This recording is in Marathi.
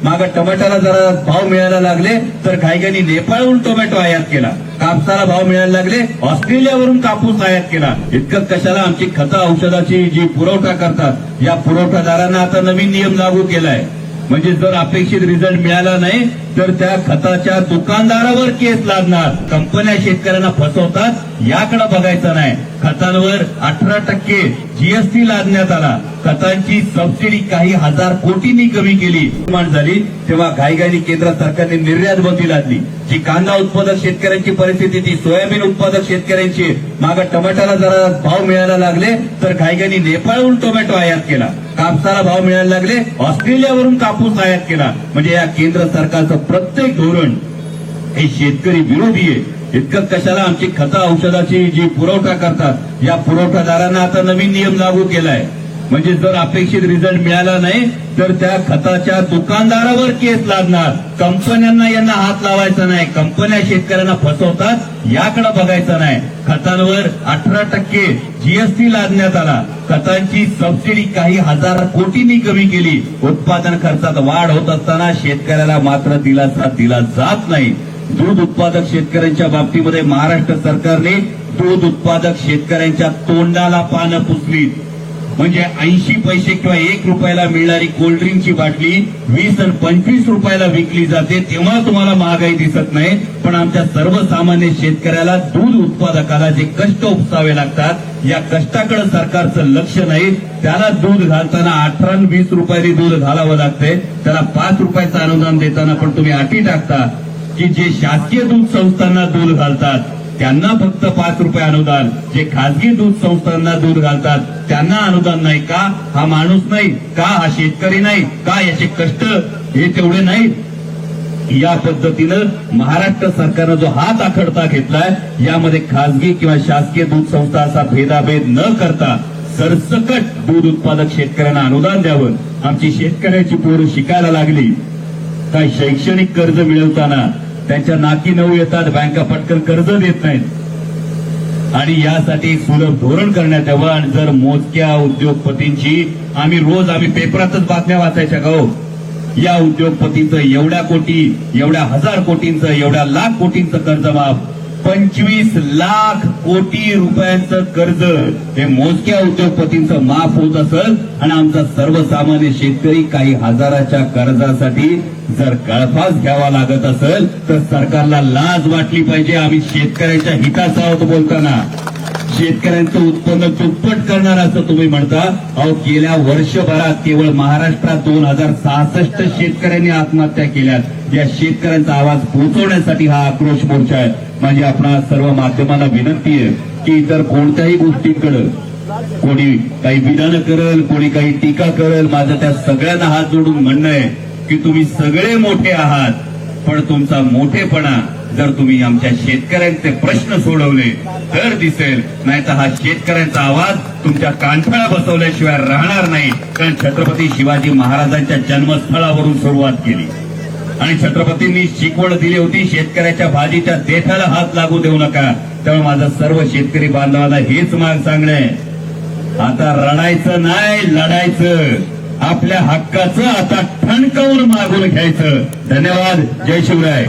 माग टोमॅटोला जरा भाव मिळायला लागले तर घाईघाईने नेपाळहून टोमॅटो आयात केला, कापसाला भाव मिळायला लागले ऑस्ट्रेलियावरून कापूस आयात केला. इतकं कशाला, आमची खतं औषधाची जी पुरवठा करतात या पुरवठादारांना आता नवीन नियम लागू केलाय. म्हणजे जर अपेक्षित रिझल्ट मिळाला नाही तर त्या खताच्या दुकानदारावर केस लागणार. कंपन्या शेतकऱ्यांना फसवतात याकडे बघायचं नाही. खतांवर 18% जीएसटी लादण्यात आला. खतांची सबसिडी काही हजार कोटींनी कमी केली. निर्माण झाली तेव्हा घाईघाईने केंद्र सरकारने निर्यात बंदी लादली. जी कांदा उत्पादक शेतकऱ्यांची परिस्थिती, ती सोयाबीन उत्पादक शेतकऱ्यांची, माग टोमॅटोला जरा भाव मिळायला लागले तर घाईघाईने नेपाळहून टोमॅटो आयात केला, कापसाला भाव मिळायला लागले ऑस्ट्रेलियावरून कापूस आयात केला. म्हणजे या केंद्र सरकारचं प्रत्येक धोरण हे शेतकरी विरोधी आहे. इतकं कशाला, आमची खतं औषधाची जी पुरवठा करतात या पुरवठादारांना आता नवीन नियम लागू केलाय. म्हणजे जर अपेक्षित रिझल्ट मिळाला नाही तर त्या खताच्या दुकानदारावर केस लागणार. कंपन्यांना यांना हात लावायचा नाही. कंपन्या शेतकऱ्यांना फसवतात याकडे बघायचं नाही. खतांवर 18% जीएसटी लादण्यात आला. खतांची सबसिडी काही हजार कोटींनी कमी केली. उत्पादन खर्चात वाढ होत असताना शेतकऱ्याला मात्र दिलासा दिला जात नाही. दूध उत्पादक शेतकऱ्यांच्या बाबतीमध्ये महाराष्ट्र सरकारने दूध उत्पादक शेतकऱ्यांच्या तोंडाला पानं पुसली. म्हणजे 80 पैसे किंवा 1 रुपयाला मिळणारी कोल्ड्रिंकची बाटली 20 आणि 25 रुपयाला विकली जाते. तेव्हा तुम्हाला महागाई दिसत नाही, पण आमच्या सर्वसामान्य शेतकऱ्याला, दूध उत्पादकाला जे कष्ट उपसावे लागतात या कष्टाकडे सरकारचं लक्ष नाही. त्याला दूध घालताना 18 आणि 20 रुपयांनी दूध घालावं लागतंय. त्याला 5 रुपयाचं अनुदान देताना पण तुम्ही अटी टाकता की जे शासकीय दूध संस्थांना दूध घालतात त्यांना फक्त 5 रुपये अनुदान, जे खासगी दूध संस्थांना दूध घालतात त्यांना अनुदान नाही का? हा माणूस नाही का? हा शेतकरी नाही का? याचे कष्ट हे तेवढे नाहीत? या पद्धतीनं महाराष्ट्र सरकारनं जो हात आखडता घेतलाय यामध्ये खासगी किंवा शासकीय दूध संस्था असा भेदाभेद न करता सरसकट दूध उत्पादक शेतकऱ्यांना अनुदान द्यावं. आमची शेतकऱ्याची पोरं शिकायला लागली. काय शैक्षणिक कर्ज मिळवताना त्यांच्या नाकी नऊ येतात, बँका पटकन कर्ज देत नाहीत. आणि यासाठी सुलभ धोरण करण्यात यावं. आणि जर मोजक्या उद्योगपतींची आम्ही पेपरातच बातम्या वाचायच्या का हो, या उद्योगपतींचं एवढ्या कोटी, एवढ्या हजार कोटींचं, एवढ्या लाख कोटींचं कर्ज माफ, 25 लाख कोटी रुपयांचं कर्ज हे मोजक्या उद्योगपतींचं माफ होत असेल आणि आमचा सर्वसामान्य शेतकरी काही हजाराच्या कर्जासाठी जर गळफास घ्यावा लागत असेल तर सरकारला लाज वाटली पाहिजे. आम्ही शेतकऱ्यांच्या हिताचं आहोत बोलताना. शेतकऱ्यांचं उत्पन्न दुप्पट करणार असं तुम्ही म्हणता. अहो, गेल्या वर्षभरात केवळ महाराष्ट्रात 2066 शेतकऱ्यांनी आत्महत्या केल्यात. या शेतकऱ्यांचा आवाज पोहोचवण्यासाठी हा आक्रोश मोर्चा आहे. म्हणजे आपणा सर्व माध्यमांना विनंती आहे की इतर कोणत्याही गोष्टींकडे कोणी काही विधानं करेल, कोणी काही टीका करेल, माझं त्या सगळ्यांना हात जोडून म्हणणं आहे की तुम्ही सगळे मोठे आहात, पण तुमचा मोठेपणा जर तुम्ही आमच्या शेतकऱ्यांचे प्रश्न सोडवले तर दिसेल, नाहीतर हा शेतकऱ्यांचा आवाज तुमच्या कानफळा बसवल्याशिवाय राहणार नाही. कारण छत्रपती शिवाजी महाराजांच्या जन्मस्थळावरून सुरुवात केली आणि छत्रपतींनी शिकवण दिली होती, शेतकऱ्याच्या भाजीच्या देठाला हात लागू देऊ नका. त्यामुळे माझं सर्व शेतकरी बांधवांना हेच माग सांगणं आहे, आता रडायचं नाही, लढायचं. आपल्या हक्काचं आता ठणकावून मागून घ्यायचं. धन्यवाद. जय शिवराय.